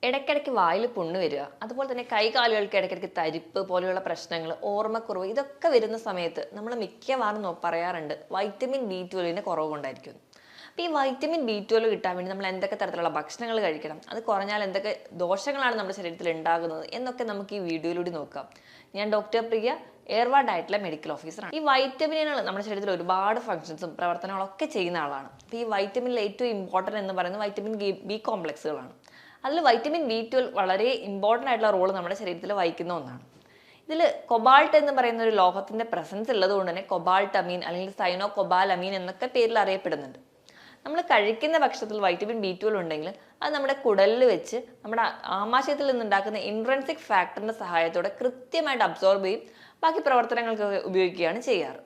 ഇടയ്ക്കിടയ്ക്ക് വായിൽ പുണ്ണ് വരിക, അതുപോലെ തന്നെ കൈകാലുകൾക്ക് ഇടയ്ക്കിടയ്ക്ക് തരിപ്പ് പോലെയുള്ള പ്രശ്നങ്ങൾ, ഓർമ്മക്കുറവ്, ഇതൊക്കെ വരുന്ന സമയത്ത് നമ്മൾ മിക്കവാറും പറയാറുണ്ട് വൈറ്റമിൻ B12 കുറവ് കൊണ്ടായിരിക്കും. അപ്പോൾ ഈ വൈറ്റമിൻ B12 കിട്ടാൻ വേണ്ടി നമ്മൾ എന്തൊക്കെ തരത്തിലുള്ള ഭക്ഷണങ്ങൾ കഴിക്കണം, അത് കുറഞ്ഞാൽ എന്തൊക്കെ ദോഷങ്ങളാണ് നമ്മുടെ ശരീരത്തിൽ ഉണ്ടാകുന്നത് എന്നൊക്കെ നമുക്ക് ഈ വീഡിയോയിലൂടെ നോക്കാം. ഞാൻ ഡോക്ടർ പ്രിയ, എയർവാ ഡയറ്റിലെ മെഡിക്കൽ ഓഫീസറാണ്. ഈ വൈറ്റമിനുകൾ നമ്മുടെ ശരീരത്തിൽ ഒരുപാട് ഫംഗ്ഷൻസും പ്രവർത്തനങ്ങളൊക്കെ ചെയ്യുന്ന ആളാണ്. അപ്പോൾ ഈ വൈറ്റമിനിൽ ഏറ്റവും ഇമ്പോർട്ടൻ്റ് എന്ന് പറയുന്നത് വൈറ്റമിൻ ബി കോംപ്ലക്സുകളാണ്. അതിൽ വൈറ്റമിൻ B12 വളരെ ഇമ്പോർട്ടൻ്റ് ആയിട്ടുള്ള റോൾ നമ്മുടെ ശരീരത്തിൽ വഹിക്കുന്ന ഒന്നാണ്. ഇതിൽ കൊബാൾട്ട് എന്ന് പറയുന്ന ഒരു ലോഹത്തിന്റെ പ്രസൻസ് ഉള്ളത് കൊണ്ട് തന്നെ കൊബാൾട്ട് അമീൻ അല്ലെങ്കിൽ സൈനോ കൊബാലമീൻ എന്നൊക്കെ പേരിൽ അറിയപ്പെടുന്നുണ്ട്. നമ്മൾ കഴിക്കുന്ന ഭക്ഷണത്തിൽ വൈറ്റമിൻ B12 ഉണ്ടെങ്കിൽ അത് നമ്മുടെ കുടലിൽ വെച്ച് നമ്മുടെ ആമാശയത്തിൽ നിന്നുണ്ടാക്കുന്ന ഇൻട്രൻസിക് ഫാക്ടറിന്റെ സഹായത്തോടെ കൃത്യമായിട്ട് അബ്സോർബ് ചെയ്യും ബാക്കി പ്രവർത്തനങ്ങൾക്കൊക്കെ ഉപയോഗിക്കുകയാണ് ചെയ്യാറ്.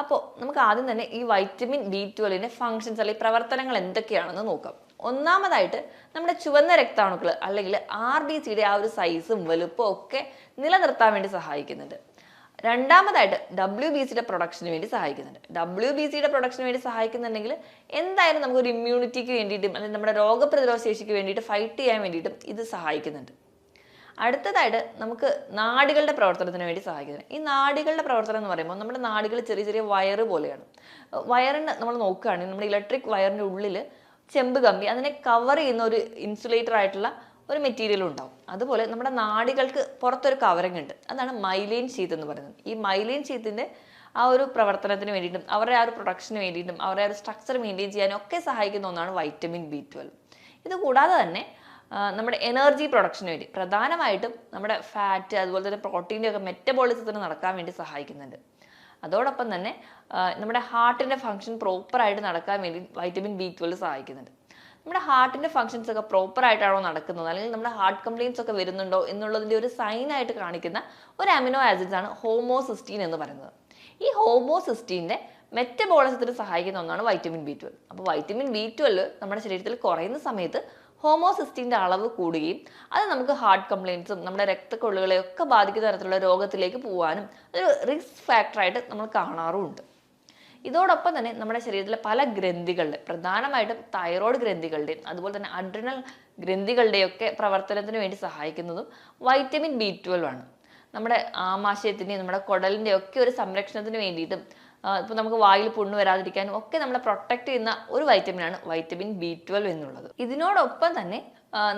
അപ്പോൾ നമുക്ക് ആദ്യം തന്നെ ഈ വൈറ്റമിൻ B12 ഫങ്ഷൻസ് അല്ലെങ്കിൽ പ്രവർത്തനങ്ങൾ എന്തൊക്കെയാണെന്ന് നോക്കാം. ഒന്നാമതായിട്ട് നമ്മുടെ ചുവന്ന രക്താണുക്കൾ അല്ലെങ്കിൽ RBCയുടെ ആ ഒരു സൈസും വലുപ്പവും ഒക്കെ നിലനിർത്താൻ വേണ്ടി സഹായിക്കുന്നുണ്ട്. രണ്ടാമതായിട്ട് WBCയുടെ പ്രൊഡക്ഷന് വേണ്ടി സഹായിക്കുന്നുണ്ട്. WBCയുടെ പ്രൊഡക്ഷന് വേണ്ടി സഹായിക്കുന്നുണ്ടെങ്കിൽ എന്തായാലും നമുക്കൊരു ഇമ്മ്യൂണിറ്റിക്ക് വേണ്ടിയിട്ടും അല്ലെങ്കിൽ നമ്മുടെ രോഗപ്രതിരോധ ശേഷിക്ക് വേണ്ടിയിട്ട് ഫൈറ്റ് ചെയ്യാൻ വേണ്ടിയിട്ടും ഇത് സഹായിക്കുന്നുണ്ട്. അടുത്തതായിട്ട് നമുക്ക് നാഡികളുടെ പ്രവർത്തനത്തിന് വേണ്ടി സഹായിക്കുന്നുണ്ട്. ഈ നാഡികളുടെ പ്രവർത്തനം എന്ന് പറയുമ്പോൾ നമ്മുടെ നാഡികൾ ചെറിയ ചെറിയ വയറ് പോലെയാണ്. വയറിന് നമ്മൾ നോക്കുകയാണെങ്കിൽ നമ്മുടെ ഇലക്ട്രിക് വയറിൻ്റെ ഉള്ളിൽ ചെമ്പ് കമ്പി അതിനെ കവർ ചെയ്യുന്ന ഒരു ഇൻസുലേറ്റർ ആയിട്ടുള്ള ഒരു മെറ്റീരിയൽ ഉണ്ടാവും. അതുപോലെ നമ്മുടെ നാഡികൾക്ക് പുറത്തൊരു കവറിങ് ഉണ്ട്, അതാണ് മൈലൈൻ ഷീത്ത് എന്ന് പറയുന്നത്. ഈ മൈലൈൻ ഷീത്തിൻ്റെ ആ ഒരു പ്രവർത്തനത്തിന് വേണ്ടിയിട്ടും അവരുടെ ആ ഒരു പ്രൊഡക്ഷന് വേണ്ടിയിട്ടും അവരുടെ ആ ഒരു സ്ട്രക്ചർ മെയിൻറ്റെയിൻ ചെയ്യാനും ഒക്കെ സഹായിക്കുന്ന ഒന്നാണ് വൈറ്റമിൻ B12. ഇത് കൂടാതെ തന്നെ നമ്മുടെ എനർജി പ്രൊഡക്ഷന് വേണ്ടി പ്രധാനമായിട്ടും നമ്മുടെ ഫാറ്റ് അതുപോലെ തന്നെ പ്രോട്ടീൻ്റെ ഒക്കെ മെറ്റബോളിസത്തിന് നടക്കാൻ വേണ്ടി സഹായിക്കുന്നുണ്ട്. അതോടൊപ്പം തന്നെ നമ്മുടെ ഹാർട്ടിൻ്റെ ഫംഗ്ഷൻ പ്രോപ്പറായിട്ട് നടക്കാൻ വേണ്ടി വൈറ്റമിൻ B12 സഹായിക്കുന്നുണ്ട്. നമ്മുടെ ഹാർട്ടിൻ്റെ ഫംഗ്ഷൻസ് ഒക്കെ പ്രോപ്പറായിട്ടാണോ നടക്കുന്നത് അല്ലെങ്കിൽ നമ്മുടെ ഹാർട്ട് കംപ്ലയിൻസ് ഒക്കെ വരുന്നുണ്ടോ എന്നുള്ളതിൻ്റെ ഒരു സൈനായിട്ട് കാണിക്കുന്ന ഒരു അമിനോ ആസിഡ്സ് ആണ് ഹോമോസിസ്റ്റീൻ എന്ന് പറയുന്നത്. ഈ ഹോമോസിസ്റ്റീൻ്റെ മെറ്റബോളിസത്തിന് സഹായിക്കുന്ന ഒന്നാണ് വൈറ്റമിൻ B12. അപ്പോൾ വൈറ്റമിൻ B12 നമ്മുടെ ശരീരത്തിൽ കുറയുന്ന സമയത്ത് ഹോമോസിസ്റ്റീൻ്റെ അളവ് കൂടുകയും അത് നമുക്ക് ഹാർട്ട് കംപ്ലയിൻസും നമ്മുടെ രക്തക്കൊള്ളുകളെയൊക്കെ ബാധിക്കുന്ന തരത്തിലുള്ള രോഗത്തിലേക്ക് പോകാനും ഒരു റിസ്ക് ഫാക്ടറായിട്ട് നമ്മൾ കാണാറുമുണ്ട്. ഇതോടൊപ്പം തന്നെ നമ്മുടെ ശരീരത്തിലെ പല ഗ്രന്ഥികളുടെ പ്രധാനമായിട്ടും തൈറോയ്ഡ് ഗ്രന്ഥികളുടെയും അതുപോലെ തന്നെ അഡ്രിനൽ ഗ്രന്ഥികളുടെയൊക്കെ പ്രവർത്തനത്തിന് വേണ്ടി സഹായിക്കുന്നതും വൈറ്റമിൻ B12 ആണ്. നമ്മുടെ ആമാശയത്തിൻ്റെയും നമ്മുടെ കുടലിൻ്റെയും ഒക്കെ ഒരു സംരക്ഷണത്തിന് വേണ്ടിയിട്ടും ഇപ്പോൾ നമുക്ക് വായിൽ പുണ്ണ് വരാതിരിക്കാനും ഒക്കെ നമ്മളെ പ്രൊട്ടക്ട് ചെയ്യുന്ന ഒരു വൈറ്റമിനാണ് വൈറ്റമിൻ B12 എന്നുള്ളത്. ഇതിനോടൊപ്പം തന്നെ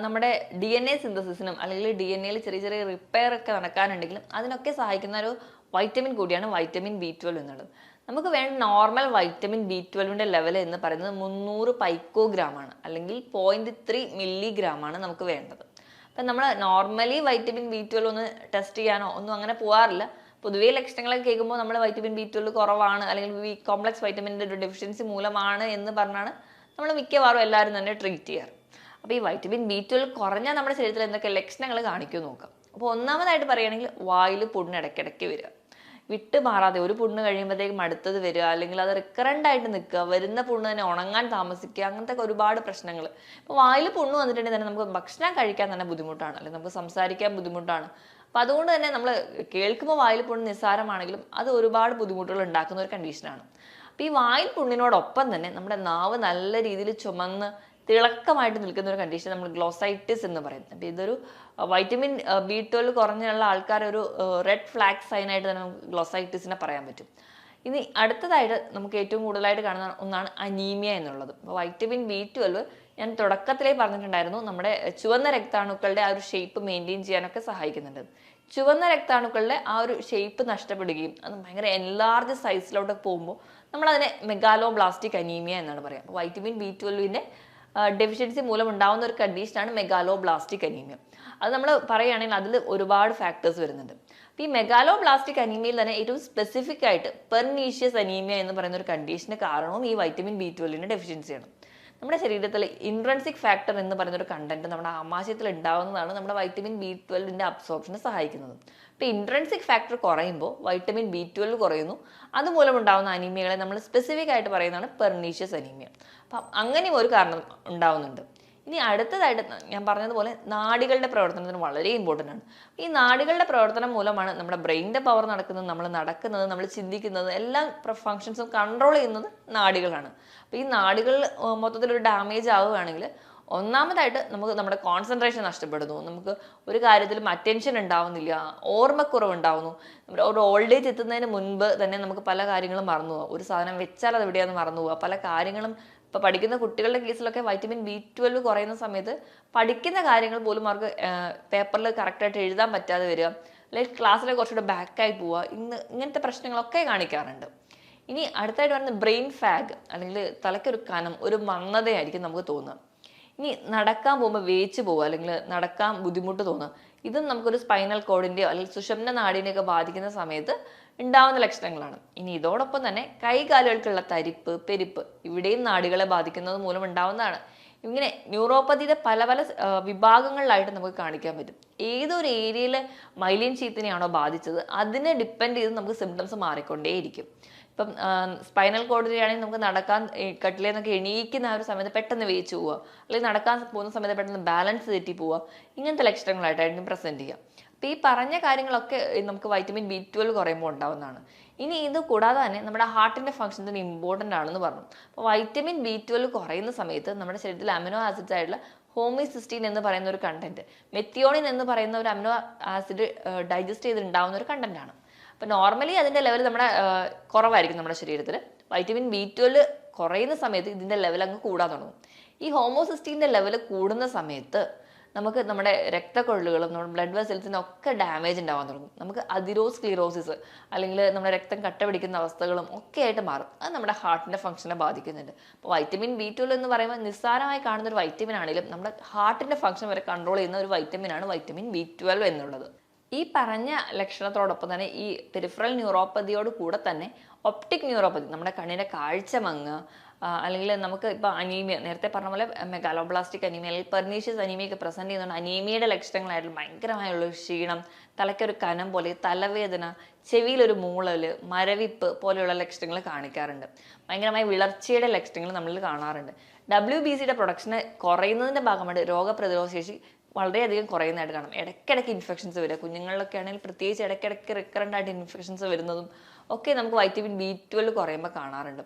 നമ്മുടെ DNA സിന്തസിസിനും അല്ലെങ്കിൽ DNA ചെറിയ ചെറിയ റിപ്പയർ ഒക്കെ നടക്കാനുണ്ടെങ്കിലും അതിനൊക്കെ സഹായിക്കുന്ന ഒരു വൈറ്റമിൻ കൂടിയാണ് വൈറ്റമിൻ B12 എന്നുള്ളത്. നമുക്ക് വേണ്ട നോർമൽ വൈറ്റമിൻ B12 ലെവൽ എന്ന് പറയുന്നത് 300 പൈക്കോഗ്രാം ആണ്, അല്ലെങ്കിൽ 0.3 മില്ലിഗ്രാം ആണ് നമുക്ക് വേണ്ടത്. അപ്പം നമ്മൾ നോർമലി വൈറ്റമിൻ B12 ഒന്ന് ടെസ്റ്റ് ചെയ്യാനോ ഒന്നും അങ്ങനെ പോകാറില്ല. പൊതുവേ ലക്ഷണങ്ങളൊക്കെ കേൾക്കുമ്പോൾ നമ്മൾ വൈറ്റമിൻ B12 കുറവാണ് അല്ലെങ്കിൽ ബി കോംപ്ലക്സ് വൈറ്റമിൻ്റെ ഒരു ഡെഫിഷ്യൻസി മൂലമാണ് എന്ന് പറഞ്ഞാണ് നമ്മൾ മിക്കവാറും എല്ലാവരും തന്നെ ട്രീറ്റ് ചെയ്യാറ്. അപ്പോൾ ഈ വൈറ്റമിൻ B12 കുറഞ്ഞാൽ നമ്മുടെ ശരീരത്തിൽ എന്തൊക്കെ ലക്ഷണങ്ങൾ കാണിക്കുമെന്ന് നോക്കാം. അപ്പോൾ ഒന്നാമതായിട്ട് പറയുകയാണെങ്കിൽ വായിൽ പുണ്ണ് ഇടയ്ക്കിടയ്ക്ക് വരിക, വിട്ട് മാറാതെ ഒരു പുണ്ണ് കഴിയുമ്പോഴത്തേക്കും അടുത്തത് വരിക, അല്ലെങ്കിൽ അത് റിക്കറൻ്റ് ആയിട്ട് നിൽക്കുക, വരുന്ന പുണ്ണ് തന്നെ ഉണങ്ങാൻ താമസിക്കുക, അങ്ങനത്തെ ഒരുപാട് പ്രശ്നങ്ങൾ. ഇപ്പോൾ വായിൽ പുണ്ണ് വന്നിട്ടുണ്ടെങ്കിൽ തന്നെ നമുക്ക് ഭക്ഷണം കഴിക്കാൻ തന്നെ ബുദ്ധിമുട്ടാണ്, അല്ലെങ്കിൽ നമുക്ക് സംസാരിക്കാൻ ബുദ്ധിമുട്ടാണ്. അപ്പം അതുകൊണ്ട് തന്നെ നമ്മൾ കേൾക്കുമ്പോൾ വായിൽ പുണ്ണ് നിസ്സാരമാണെങ്കിലും അത് ഒരുപാട് ബുദ്ധിമുട്ടുകൾ ഉണ്ടാക്കുന്ന ഒരു കണ്ടീഷനാണ്. അപ്പോൾ ഈ വായിൽ പുണ്ണിനോടൊപ്പം തന്നെ നമ്മുടെ നാവ് നല്ല രീതിയിൽ ചുമന്ന് തിളക്കമായിട്ട് നിൽക്കുന്ന ഒരു കണ്ടീഷൻ നമ്മൾ ഗ്ലോസൈറ്റിസ് എന്ന് പറയും. അപ്പോൾ ഇതൊരു വൈറ്റമിൻ B12 കുറഞ്ഞുള്ള ആൾക്കാർ ഒരു റെഡ് ഫ്ലാഗ് സൈനായിട്ട് തന്നെ നമുക്ക് ഗ്ലോസൈറ്റിസിനെ പറയാൻ പറ്റും. ഇനി അടുത്തതായിട്ട് നമുക്ക് ഏറ്റവും കൂടുതലായിട്ട് കാണുന്ന ഒന്നാണ് അനീമിയ എന്നുള്ളത്. അപ്പോൾ വൈറ്റമിൻ B12 ഞാൻ തുടക്കത്തിലേ പറഞ്ഞിട്ടുണ്ടായിരുന്നു നമ്മുടെ ചുവന്ന രക്താണുക്കളുടെ ആ ഒരു ഷേപ്പ് മെയിൻറ്റെയിൻ ചെയ്യാനൊക്കെ സഹായിക്കുന്നുണ്ട്. ചുവന്ന രക്താണുക്കളുടെ ആ ഒരു ഷേപ്പ് നഷ്ടപ്പെടുകയും അത് ഭയങ്കര എൻലാർജ് സൈസിലോട്ട് പോകുമ്പോൾ നമ്മളതിനെ മെഗാലോബ്ലാസ്റ്റിക് അനീമിയ എന്നാണ് പറയുക. അപ്പോൾ വൈറ്റമിൻ B12 ഡെഫിഷ്യൻസി മൂലം ഉണ്ടാകുന്ന ഒരു കണ്ടീഷനാണ് മെഗാലോബ്ലാസ്റ്റിക് അനീമിയ. അത് നമ്മൾ പറയുകയാണെങ്കിൽ അതിൽ ഒരുപാട് ഫാക്ടേഴ്സ് വരുന്നുണ്ട്. അപ്പോൾ ഈ മെഗാലോബ്ലാസ്റ്റിക് അനീമിയയിൽ തന്നെ ഏറ്റവും സ്പെസിഫിക് ആയിട്ട് പെർനീഷ്യസ് അനീമിയ എന്ന് പറയുന്ന ഒരു കണ്ടീഷന് കാരണവും ഈ വൈറ്റമിൻ B12 ഡെഫിഷ്യൻസിയാണ്. നമ്മുടെ ശരീരത്തിൽ ഇൻട്രൻസിക് ഫാക്ടർ എന്ന് പറയുന്ന ഒരു കണ്ടന്റ് നമ്മുടെ ആമാശയത്തിൽ ഉണ്ടാകുന്നതാണ് നമ്മുടെ വൈറ്റമിൻ B12 അബ്സോർപ്ഷന് സഹായിക്കുന്നത്. അപ്പോൾ ഇൻട്രൻസിക് ഫാക്ടർ കുറയുമ്പോൾ വൈറ്റമിൻ B12 കുറയുന്നു. അതുമൂലം ഉണ്ടാകുന്ന അനീമിയകളെ നമ്മൾ സ്പെസിഫിക് ആയിട്ട് പറയുന്നതാണ് പെർനീഷ്യസ് അനീമിയ. അപ്പം അങ്ങനെയും ഒരു കാരണം ഉണ്ടാവുന്നുണ്ട്. ഇനി അടുത്തതായിട്ട് ഞാൻ പറഞ്ഞതുപോലെ നാഡികളുടെ പ്രവർത്തനത്തിന് വളരെ ഇമ്പോർട്ടൻ്റ് ആണ്. ഈ നാഡികളുടെ പ്രവർത്തനം മൂലമാണ് നമ്മുടെ ബ്രെയിനിൻ്റെ പവർ നടക്കുന്നത്, നമ്മൾ നടക്കുന്നത്, നമ്മൾ ചിന്തിക്കുന്നത്, എല്ലാ ഫങ്ഷൻസും കൺട്രോൾ ചെയ്യുന്നത് നാഡികളാണ്. അപ്പോൾ ഈ നാഡികൾ മൊത്തത്തിലൊരു ഡാമേജ് ആവുകയാണെങ്കിൽ ഒന്നാമതായിട്ട് നമുക്ക് നമ്മുടെ കോൺസെൻട്രേഷൻ നഷ്ടപ്പെടുന്നു, നമുക്ക് ഒരു കാര്യത്തിലും അറ്റൻഷൻ ഉണ്ടാവുന്നില്ല, ഓർമ്മക്കുറവ് ഉണ്ടാവുന്നു. നമ്മുടെ ഒരു ഓൾഡ് ഏജ് എത്തുന്നതിന് മുൻപ് തന്നെ നമുക്ക് പല കാര്യങ്ങളും മറന്നു പോകാം. ഒരു സാധനം വെച്ചാൽ അത് എവിടെയാണെന്ന് മറന്നു പോവുക. പല കാര്യങ്ങളും ഇപ്പോൾ പഠിക്കുന്ന കുട്ടികളുടെ കേസിലൊക്കെ വൈറ്റമിൻ B12 കുറയുന്ന സമയത്ത് പഠിക്കുന്ന കാര്യങ്ങൾ പോലും അവർക്ക് പേപ്പറിൽ കറക്റ്റായിട്ട് എഴുതാൻ പറ്റാതെ വരിക, അല്ലെങ്കിൽ ക്ലാസ്സിലെ കുറച്ചുകൂടെ ബാക്കായി പോവുക, ഇങ്ങനത്തെ പ്രശ്നങ്ങളൊക്കെ കാണിക്കാറുണ്ട്. ഇനി അടുത്തായിട്ട് പറയുന്നത് ബ്രെയിൻ ഫാഗ്, അല്ലെങ്കിൽ തലയ്ക്കൊരു കനം, ഒരു മന്ദതയായിരിക്കും നമുക്ക് തോന്നുക. ഇനി നടക്കാൻ പോകുമ്പോൾ വേച്ച് പോവുക, അല്ലെങ്കിൽ നടക്കാൻ ബുദ്ധിമുട്ട് തോന്നുക, ഇതും നമുക്കൊരു സ്പൈനൽ കോഡിൻ്റെയോ അല്ലെങ്കിൽ സുഷുമ്ന നാഡിനെയൊക്കെ ബാധിക്കുന്ന സമയത്ത് ഉണ്ടാവുന്ന ലക്ഷണങ്ങളാണ്. ഇനി ഇതോടൊപ്പം തന്നെ കൈകാലുകൾക്കുള്ള തരിപ്പ്, പെരുപ്പ്, ഇവിടെയും നാഡികളെ ബാധിക്കുന്നത് മൂലം ഉണ്ടാവുന്നതാണ്. ഇങ്ങനെ ന്യൂറോപ്പതിയുടെ പല പല വിഭാഗങ്ങളിലായിട്ട് നമുക്ക് കാണിക്കാൻ പറ്റും. ഏതൊരു ഏരിയയിൽ മൈലിൻ ഷീത്തിനെയാണോ ബാധിച്ചത് അതിനെ ഡിപ്പെൻഡ് ചെയ്ത് നമുക്ക് സിംറ്റംസ് മാറിക്കൊണ്ടേയിരിക്കും. ഇപ്പം സ്പൈനൽ കോഡിലാണെങ്കിൽ നമുക്ക് നടക്കാൻ കട്ടിലേന്നൊക്കെ എണീക്കുന്ന ആ ഒരു സമയത്ത് പെട്ടെന്ന് വേച്ച് പോവുക, അല്ലെങ്കിൽ നടക്കാൻ പോകുന്ന സമയത്ത് പെട്ടെന്ന് ബാലൻസ് തെറ്റി പോവുക, ഇങ്ങനത്തെ ലക്ഷണങ്ങളായിട്ടായിരിക്കും പ്രസന്റ് ചെയ്യുക. അപ്പം ഈ പറഞ്ഞ കാര്യങ്ങളൊക്കെ നമുക്ക് വൈറ്റമിൻ B12 കുറയുമ്പോൾ ഉണ്ടാവുന്നതാണ്. ഇനി ഇത് കൂടാതെ തന്നെ നമ്മുടെ ഹാർട്ടിന്റെ ഫംഗ്ഷൻസിന് ഇമ്പോർട്ടൻ്റ് ആണെന്ന് പറഞ്ഞു. അപ്പോൾ വൈറ്റമിൻ B12 കുറയുന്ന സമയത്ത് നമ്മുടെ ശരീരത്തിൽ അമിനോ ആസിഡ്സ് ആയിട്ടുള്ള ഹോമിസിസ്റ്റീൻ എന്ന് പറയുന്ന ഒരു കണ്ടന്റ്, മെത്തിയോണിൻ എന്ന് പറയുന്ന ഒരു അമിനോ ആസിഡ് ഡൈജസ്റ്റ് ചെയ്തുണ്ടാവുന്ന ഒരു കണ്ടന്റ് ആണ്. അപ്പോൾ നോർമലി അതിൻ്റെ ലെവൽ നമ്മുടെ കുറവായിരിക്കും നമ്മുടെ ശരീരത്തിൽ. വൈറ്റമിൻ B12 കുറയുന്ന സമയത്ത് ഇതിൻ്റെ ലെവൽ അങ്ങ് കൂടാൻ തുടങ്ങും. ഈ ഹോമോസിസ്റ്റീൻ്റെ ലെവൽ കൂടുന്ന സമയത്ത് നമുക്ക് നമ്മുടെ രക്തക്കൊഴലുകളും നമ്മുടെ ബ്ലഡ് വെസൽസിനൊക്കെ ഡാമേജ് ഉണ്ടാവാൻ തുടങ്ങും. നമുക്ക് അതിറോസ്ക്ലിറോസിസ്, അല്ലെങ്കിൽ നമ്മുടെ രക്തം കട്ട പിടിക്കുന്ന അവസ്ഥകളും ഒക്കെ ആയിട്ട് മാറും. അത് നമ്മുടെ ഹാർട്ടിൻ്റെ ഫംഗ്ഷനെ ബാധിക്കുന്നുണ്ട്. അപ്പോൾ വൈറ്റമിൻ B12 എന്ന് പറയുമ്പോൾ നിസ്സാരമായി കാണുന്ന ഒരു വൈറ്റമിൻ ആണെങ്കിലും നമ്മുടെ ഹാർട്ടിൻ്റെ ഫംഗ്ഷൻ വരെ കൺട്രോൾ ചെയ്യുന്ന ഒരു വൈറ്റമിനാണ് വൈറ്റമിൻ B12 എന്നുള്ളത്. ഈ പറഞ്ഞ ലക്ഷണത്തോടൊപ്പം തന്നെ ഈ പെരിഫറൽ ന്യൂറോപ്പതിയോട് കൂടെ തന്നെ ഒപ്റ്റിക് ന്യൂറോപ്പതി, നമ്മുടെ കണ്ണിൻ്റെ കാഴ്ച മങ്ങുക, അല്ലെങ്കിൽ നമുക്ക് ഇപ്പോൾ അനീമിയ, നേരത്തെ പറഞ്ഞ പോലെ മെഗാലോബ്ലാസ്റ്റിക് അനീമിയ അല്ലെങ്കിൽ പെർനീഷ്യസ് അനീമിയ ഒക്കെ പ്രസന്റ് ചെയ്യുന്നുണ്ട്. അനീമിയയുടെ ലക്ഷണങ്ങളായിട്ടുള്ള ഭയങ്കരമായുള്ള ക്ഷീണം, തലയ്ക്കൊരു കനം പോലെ, തലവേദന, ചെവിയിലൊരു മൂളൽ, മരവിപ്പ് പോലെയുള്ള ലക്ഷണങ്ങൾ കാണിക്കാറുണ്ട്. ഭയങ്കരമായ വിളർച്ചയുടെ ലക്ഷണങ്ങൾ നമ്മളിൽ കാണാറുണ്ട്. WBCയുടെ പ്രൊഡക്ഷന് കുറയുന്നതിൻ്റെ ഭാഗമായിട്ട് രോഗപ്രതിരോധ ശേഷി വളരെയധികം കുറയുന്നതായിട്ട് കാണാം. ഇടയ്ക്കിടയ്ക്ക് ഇൻഫെക്ഷൻസ് വരിക, കുഞ്ഞുങ്ങളിലൊക്കെ ആണെങ്കിൽ പ്രത്യേകിച്ച് ഇടയ്ക്കിടയ്ക്ക് റിക്കറൻ്റ് ആയിട്ട് ഇൻഫെക്ഷൻസ് വരുന്നതും ഒക്കെ നമുക്ക് വൈറ്റമിൻ B12 കുറയുമ്പോൾ കാണാറുണ്ട്.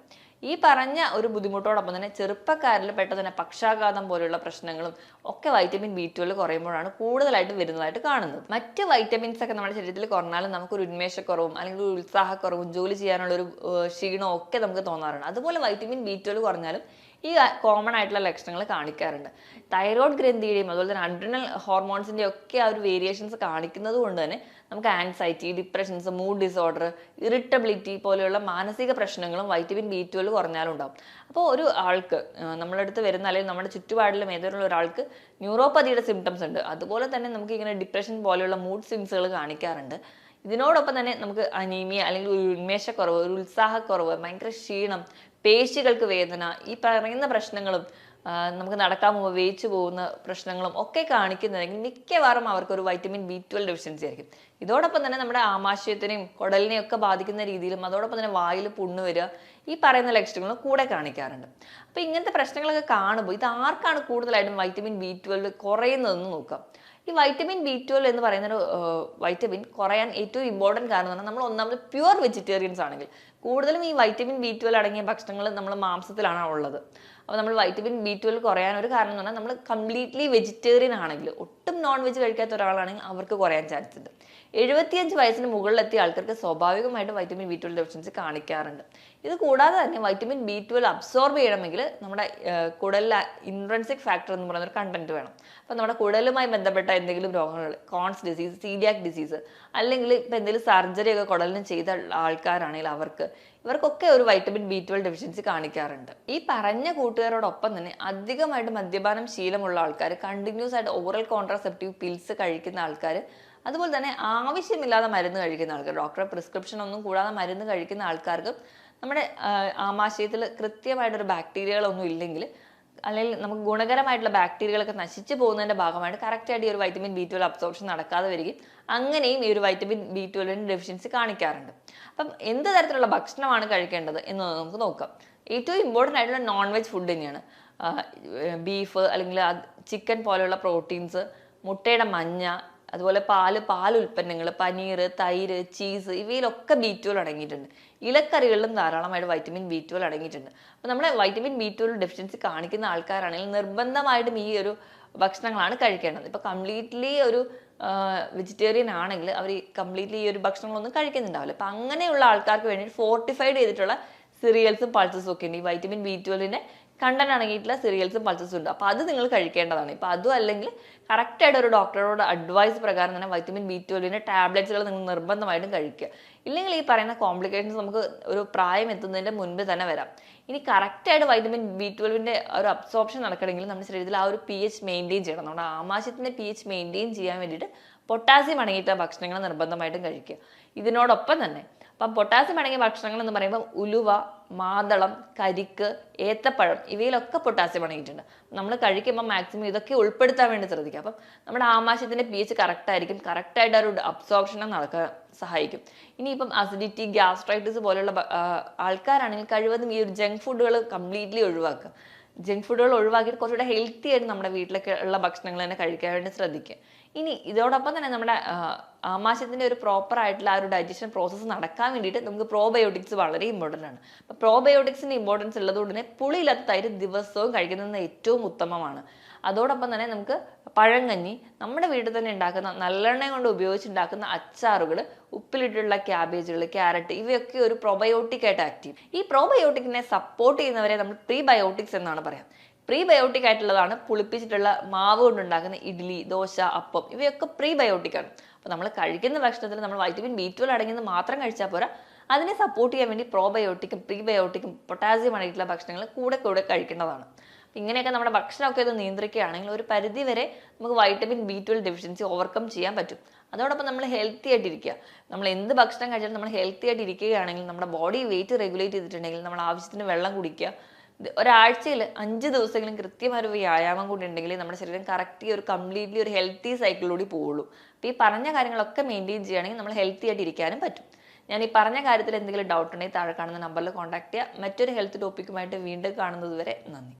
ഈ പറഞ്ഞ ഒരു ബുദ്ധിമുട്ടോടൊപ്പം തന്നെ ചെറുപ്പക്കാരിൽ പെട്ടെന്ന് തന്നെ പക്ഷാഘാതം പോലെയുള്ള പ്രശ്നങ്ങളും ഒക്കെ വൈറ്റമിൻ B12 കുറയുമ്പോഴാണ് കൂടുതലായിട്ട് വരുന്നതായിട്ട് കാണുന്നത്. മറ്റ് വൈറ്റമിൻസ് ഒക്കെ നമ്മുടെ ശരീരത്തിൽ കുറഞ്ഞാലും നമുക്കൊരു ഉന്മേഷക്കുറവും അല്ലെങ്കിൽ ഒരു ഉത്സാഹക്കുറവും ജോലി ചെയ്യാനുള്ളൊരു ക്ഷീണവും ഒക്കെ നമുക്ക് തോന്നാറുണ്ട്. അതുപോലെ വൈറ്റമിൻ B12 കുറഞ്ഞാലും ഈ കോമൺ ആയിട്ടുള്ള ലക്ഷണങ്ങൾ കാണിക്കാറുണ്ട്. തൈറോയ്ഡ് ഗ്രന്ഥിയുടെയും അതുപോലെ തന്നെ അഡ്രിനൽ ഹോർമോൺസിൻ്റെയും ഒക്കെ ആ ഒരു വേരിയേഷൻസ് കാണിക്കുന്നത് കൊണ്ട് തന്നെ നമുക്ക് anxiety, depressions, mood disorder, irritability പോലെയുള്ള മാനസിക പ്രശ്നങ്ങളും വൈറ്റമിൻ B12 കുറഞ്ഞാലും ഉണ്ടാവും. അപ്പോൾ ഒരു ആൾക്ക് നമ്മുടെ അടുത്ത് വരുന്ന അല്ലെങ്കിൽ നമ്മുടെ ചുറ്റുപാടിലും ഏതെങ്കിലും ഒരാൾക്ക് ന്യൂറോപ്പതിയുടെ സിംറ്റംസ് ഉണ്ട്, അതുപോലെ തന്നെ നമുക്ക് ഇങ്ങനെ ഡിപ്രഷൻ പോലെയുള്ള മൂഡ് സ്വിങ്സുകൾ കാണിക്കാറുണ്ട്. ഇതിനോടൊപ്പം തന്നെ നമുക്ക് അനീമിയ അല്ലെങ്കിൽ ഒരു ഉന്മേഷക്കുറവ്, ഒരു ഉത്സാഹക്കുറവ്, ഭയങ്കര ക്ഷീണം, പേശികൾക്ക് വേദന, ഈ പറയുന്ന പ്രശ്നങ്ങളും നമുക്ക് നടക്കാൻ പോകുമ്പോൾ വേച്ച് പോകുന്ന പ്രശ്നങ്ങളും ഒക്കെ കാണിക്കുന്നതെങ്കിൽ മിക്കവാറും അവർക്കൊരു വൈറ്റമിൻ B12 ഡെഫിഷ്യൻസി ആയിരിക്കും. ഇതോടൊപ്പം തന്നെ നമ്മുടെ ആമാശയത്തിനെയും കുടലിനെയും ഒക്കെ ബാധിക്കുന്ന രീതിയിലും അതോടൊപ്പം തന്നെ വായിൽ പുണ്ണ് വരിക, ഈ പറയുന്ന ലക്ഷണങ്ങളും കൂടെ കാണിക്കാറുണ്ട്. അപ്പോൾ ഇങ്ങനത്തെ പ്രശ്നങ്ങളൊക്കെ കാണുമ്പോൾ ഇത് ആർക്കാണ് കൂടുതലായിട്ടും വൈറ്റമിൻ B12 കുറയുന്നതെന്ന് നോക്കാം. ഈ വൈറ്റമിൻ B12 എന്ന് പറയുന്ന ഒരു വൈറ്റമിൻ കുറയാൻ ഏറ്റവും ഇമ്പോർട്ടൻറ്റ് കാരണം എന്ന് പറഞ്ഞാൽ നമ്മൾ ഒന്നാമത് പ്യുവർ വെജിറ്റേറിയൻസ് ആണെങ്കിൽ കൂടുതലും ഈ വൈറ്റമിൻ B12 അടങ്ങിയ ഭക്ഷണങ്ങൾ നമ്മൾ മാംസത്തിലാണ് ഉള്ളത്. അപ്പോൾ നമ്മൾ വൈറ്റമിൻ B12 കുറയാൻ ഒരു കാരണം എന്ന് പറഞ്ഞാൽ നമ്മൾ കംപ്ലീറ്റ്ലി വെജിറ്റേറിയൻ ആണെങ്കിൽ, ഒട്ടും നോൺ വെജ് കഴിക്കാത്ത ഒരാളാണെങ്കിൽ അവർക്ക് കുറയാൻ ചാൻസ് ഉണ്ട്. 75 വയസ്സിന് മുകളിലെത്തിയ ആൾക്കാർക്ക് സ്വാഭാവികമായിട്ട് വൈറ്റമിൻ B12 ഡെഫിഷ്യൻസി കാണിക്കാറുണ്ട്. ഇത് കൂടാതെ തന്നെ വൈറ്റമിൻ B12 അബ്സോർബ് ചെയ്യണമെങ്കിൽ നമ്മുടെ കുടലിൽ ഇൻട്രൻസിക് ഫാക്ടർ എന്ന് പറയുന്ന ഒരു കണ്ടന്റ് വേണം. അപ്പോൾ നമ്മുടെ കുടലുമായി ബന്ധപ്പെട്ട എന്തെങ്കിലും രോഗങ്ങൾ, കോൺസ് ഡിസീസ്, സീലിയാക് ഡിസീസ്, അല്ലെങ്കിൽ ഇപ്പം എന്തെങ്കിലും സർജറി ഒക്കെ കുടലിന് ചെയ്ത ആൾക്കാരാണെങ്കിൽ ഇവർക്കൊക്കെ ഒരു വൈറ്റമിൻ B12 ഡെഫിഷ്യൻസി കാണിക്കാറുണ്ട്. ഈ പറഞ്ഞ കൂട്ടുകാരോടൊപ്പം തന്നെ അധികമായിട്ട് മദ്യപാനം ശീലമുള്ള ആൾക്കാർ, കണ്ടിന്യൂസ് ആയിട്ട് ഓറൽ കോൺട്രാസെപ്റ്റീവ് പിൽസ് കഴിക്കുന്ന ആൾക്കാർ, അതുപോലെ തന്നെ ആവശ്യമില്ലാതെ മരുന്ന് കഴിക്കുന്ന ആൾക്കാർ, ഡോക്ടറെ പ്രിസ്ക്രിപ്ഷൻ ഒന്നും കൂടാതെ മരുന്ന് കഴിക്കുന്ന ആൾക്കാർക്ക് നമ്മുടെ ആമാശയത്തിൽ കൃത്യമായിട്ടൊരു ബാക്ടീരിയകളൊന്നും ഇല്ലെങ്കിൽ, അല്ലെങ്കിൽ നമുക്ക് ഗുണകരമായിട്ടുള്ള ബാക്ടീരിയകളൊക്കെ നശിച്ചു പോകുന്നതിൻ്റെ ഭാഗമായിട്ട് കറക്റ്റായിട്ട് ഈ ഒരു വൈറ്റമിൻ B12 അബ്സോർപ്ഷൻ നടക്കാതെ വരികയും അങ്ങനെയും ഈ ഒരു വൈറ്റമിൻ B12 ഡെഫിഷ്യൻസി കാണിക്കാറുണ്ട്. അപ്പം എന്ത് തരത്തിലുള്ള ഭക്ഷണമാണ് കഴിക്കേണ്ടത് എന്ന് നമുക്ക് നോക്കാം. ഏറ്റവും ഇമ്പോർട്ടൻ്റ് ആയിട്ടുള്ള നോൺ വെജ് ഫുഡ് തന്നെയാണ്. ബീഫ് അല്ലെങ്കിൽ ചിക്കൻ പോലെയുള്ള പ്രോട്ടീൻസ്, മുട്ടയുടെ മഞ്ഞ, അതുപോലെ പാൽ ഉൽപ്പന്നങ്ങൾ, പനീർ, തൈര്, ചീസ് ഇവയിലൊക്കെ B12 അടങ്ങിയിട്ടുണ്ട്. ഇലക്കറികളിലും ധാരാളമായിട്ട് വൈറ്റമിൻ B12 അടങ്ങിയിട്ടുണ്ട്. അപ്പോൾ നമ്മുടെ വൈറ്റമിൻ B12 ഡെഫിഷ്യൻസി കാണിക്കുന്ന ആൾക്കാരാണെങ്കിൽ നിർബന്ധമായിട്ടും ഈ ഒരു ഭക്ഷണങ്ങളാണ് കഴിക്കേണ്ടത്. ഇപ്പോൾ കംപ്ലീറ്റ്ലി ഒരു വെജിറ്റേറിയൻ ആണെങ്കിൽ അവർ കംപ്ലീറ്റ്ലി ഈ ഒരു ഭക്ഷണങ്ങളൊന്നും കഴിക്കുന്നുണ്ടാവില്ല. അപ്പം അങ്ങനെയുള്ള ആൾക്കാർക്ക് വേണ്ടി ഫോർട്ടിഫൈഡ് ചെയ്തിട്ടുള്ള സിറിയൽസും പൾസസും ഒക്കെ ഉണ്ട്. ഈ വൈറ്റമിൻ B12ന്റെ കണ്ടന്റ് അടങ്ങിയിട്ടുള്ള സിറിയൽസും പൾസസും ഉണ്ട്. അപ്പോൾ അത് നിങ്ങൾ കഴിക്കേണ്ടതാണ്. ഇപ്പം അതും അല്ലെങ്കിൽ കറക്റ്റായിട്ട് ഒരു ഡോക്ടറോട് അഡ്വൈസ് പ്രകാരം തന്നെ വൈറ്റമിൻ B12ന്റെ ടാബ്ലറ്റ്സുകൾ നിങ്ങൾ നിർബന്ധമായിട്ടും കഴിക്കുക. ഇല്ലെങ്കിൽ ഈ പറയുന്ന കോംപ്ലിക്കേഷൻസ് നമുക്ക് ഒരു പ്രായം എത്തുന്നതിൻ്റെ മുൻപ് തന്നെ വരാം. ഇനി കറക്റ്റായിട്ട് വൈറ്റമിൻ B12ന്റെ ഒരു അബ്സോർപ്ഷൻ നടക്കണമെങ്കിൽ നമ്മുടെ ശരീരത്തിൽ ആ ഒരു pH മെയിൻറ്റെയിൻ ചെയ്യണം. നമ്മുടെ ആമാശയത്തിൻ്റെ pH മെയിൻറ്റെയിൻ ചെയ്യാൻ വേണ്ടിയിട്ട് പൊട്ടാസ്യം അടങ്ങിയിട്ടുള്ള ഭക്ഷണങ്ങൾ നിർബന്ധമായിട്ടും കഴിക്കുക. ഇതിനോടൊപ്പം തന്നെ അപ്പം പൊട്ടാസ്യം അടങ്ങിയ ഭക്ഷണങ്ങൾ എന്ന് പറയുമ്പോൾ ഉലുവ, മാതളം, കരിക്ക്, ഏത്തപ്പഴം ഇവയിലൊക്കെ പൊട്ടാസ്യം അടങ്ങിയിട്ടുണ്ട്. നമ്മൾ കഴിക്കുമ്പോൾ മാക്സിമം ഇതൊക്കെ ഉൾപ്പെടുത്താൻ വേണ്ടി ശ്രദ്ധിക്കുക. അപ്പം നമ്മുടെ ആമാശയത്തിൻ്റെ pH കറക്റ്റ് ആയിരിക്കും. കറക്റ്റായിട്ട് ഒരു അബ്സോർപ്ഷനും നടക്കാൻ സഹായിക്കും. ഇനിയിപ്പം അസിഡിറ്റി, ഗ്യാസ്ട്രൈറ്റിസ് പോലുള്ള ആൾക്കാരാണെങ്കിൽ കഴിവതും ഈ ഒരു ജങ്ക് ഫുഡുകൾ കംപ്ലീറ്റ്ലി ഒഴിവാക്കുക. ജങ്ക് ഫുഡുകൾ ഒഴിവാക്കിയിട്ട് കുറച്ചുകൂടെ ഹെൽത്തി ആയിട്ട് നമ്മുടെ വീട്ടിലൊക്കെ ഉള്ള ഭക്ഷണങ്ങൾ തന്നെ കഴിക്കാൻ വേണ്ടി ശ്രദ്ധിക്കുക. ഇനി ഇതോടൊപ്പം തന്നെ നമ്മുടെ ആമാശയത്തിൻ്റെ ഒരു പ്രോപ്പർ ആയിട്ടുള്ള ആ ഒരു ഡൈജഷൻ പ്രോസസ്സ് നടക്കാൻ വേണ്ടിയിട്ട് നമുക്ക് പ്രോബയോട്ടിക്സ് വളരെ ഇമ്പോർട്ടൻ്റ് ആണ്. അപ്പോൾ പ്രോബയോട്ടിക്സിൻ്റെ ഇമ്പോർട്ടൻസ് ഉള്ളതുകൊണ്ട് തന്നെ പുളിയില്ലാത്ത തൈര് ദിവസവും കഴിക്കുന്നത് ഏറ്റവും ഉത്തമമാണ്. അതോടൊപ്പം തന്നെ നമുക്ക് പഴങ്കഞ്ഞി, നമ്മുടെ വീട്ടിൽ തന്നെ ഉണ്ടാക്കുന്ന നല്ലെണ്ണ കൊണ്ട് ഉപയോഗിച്ചുണ്ടാക്കുന്ന അച്ചാറുകൾ, ഉപ്പിലിട്ടുള്ള ക്യാബേജുകൾ, ക്യാരറ്റ് ഇവയൊക്കെ ഒരു പ്രോബയോട്ടിക് ആയിട്ട് ആക്ട് ചെയ്യും. ഈ പ്രോബയോട്ടിക്കിനെ സപ്പോർട്ട് ചെയ്യുന്നവരെ നമ്മൾ പ്രീബയോട്ടിക്സ് എന്നാണ് പറയാം. പ്രീബയോട്ടിക് ആയിട്ടുള്ളതാണ് പുളിപ്പിച്ചിട്ടുള്ള മാവ് കൊണ്ടുണ്ടാക്കുന്ന ഇഡ്ഡലി, ദോശ, അപ്പം ഇവയൊക്കെ പ്രീബയോട്ടിക് ആണ്. അപ്പോൾ നമ്മൾ കഴിക്കുന്ന ഭക്ഷണത്തിൽ നമ്മൾ വൈറ്റമിൻ B12 അടങ്ങിയത് മാത്രം കഴിച്ചാൽ പോരാ, അതിനെ സപ്പോർട്ട് ചെയ്യാൻ വേണ്ടി പ്രോബയോട്ടിക്കും പ്രീബയോട്ടിക്കും പൊട്ടാസ്യം അടങ്ങിയിട്ടുള്ള ഭക്ഷണങ്ങൾ കൂടെ കഴിക്കേണ്ടതാണ്. അപ്പം ഇങ്ങനെയൊക്കെ നമ്മുടെ ഭക്ഷണമൊക്കെ ഇത് നിയന്ത്രിക്കുകയാണെങ്കിൽ ഒരു പരിധി വരെ നമുക്ക് വൈറ്റമിൻ B12 ഡെഫിഷ്യൻസി ഓവർകം ചെയ്യാൻ പറ്റും. അതോടൊപ്പം നമ്മൾ ഹെൽത്തി ആയിട്ടിരിക്കുക. നമ്മൾ എന്ത് ഭക്ഷണം കഴിച്ചാലും നമ്മൾ ഹെൽത്തി ആയിട്ട് ഇരിക്കുകയാണെങ്കിൽ, നമ്മുടെ ബോഡി വെയിറ്റ് റെഗുലേറ്റ് ചെയ്തിട്ടുണ്ടെങ്കിൽ, നമ്മൾ ആവശ്യത്തിന് വെള്ളം കുടിക്കുക, ഒരാഴ്ചയിൽ 5 ദിവസമെങ്കിലും കൃത്യമായ ഒരു വ്യായാമം കൂടി ഉണ്ടെങ്കിൽ നമ്മുടെ ശരീരം കറക്റ്റ് ഒരു കംപ്ലീറ്റ്ലി ഒരു ഹെൽത്തി സൈക്കിളിലൂടെ പോവുള്ളൂ. അപ്പോൾ ഈ പറഞ്ഞ കാര്യങ്ങളൊക്കെ മെയിൻറ്റെയിൻ ചെയ്യുകയാണെങ്കിൽ നമ്മൾ ഹെൽത്തി ആയിട്ട് ഇരിക്കാനും പറ്റും. ഞാൻ ഈ പറഞ്ഞ കാര്യത്തിൽ എന്തെങ്കിലും ഡൗട്ട് ഉണ്ടെങ്കിൽ താഴെ കാണുന്ന നമ്പറിൽ കോൺടാക്ട് ചെയ്യുക. മറ്റൊരു ഹെൽത്ത് ടോപ്പിക്കുമായിട്ട് വീണ്ടും കാണുന്നത് വരെ നന്ദി.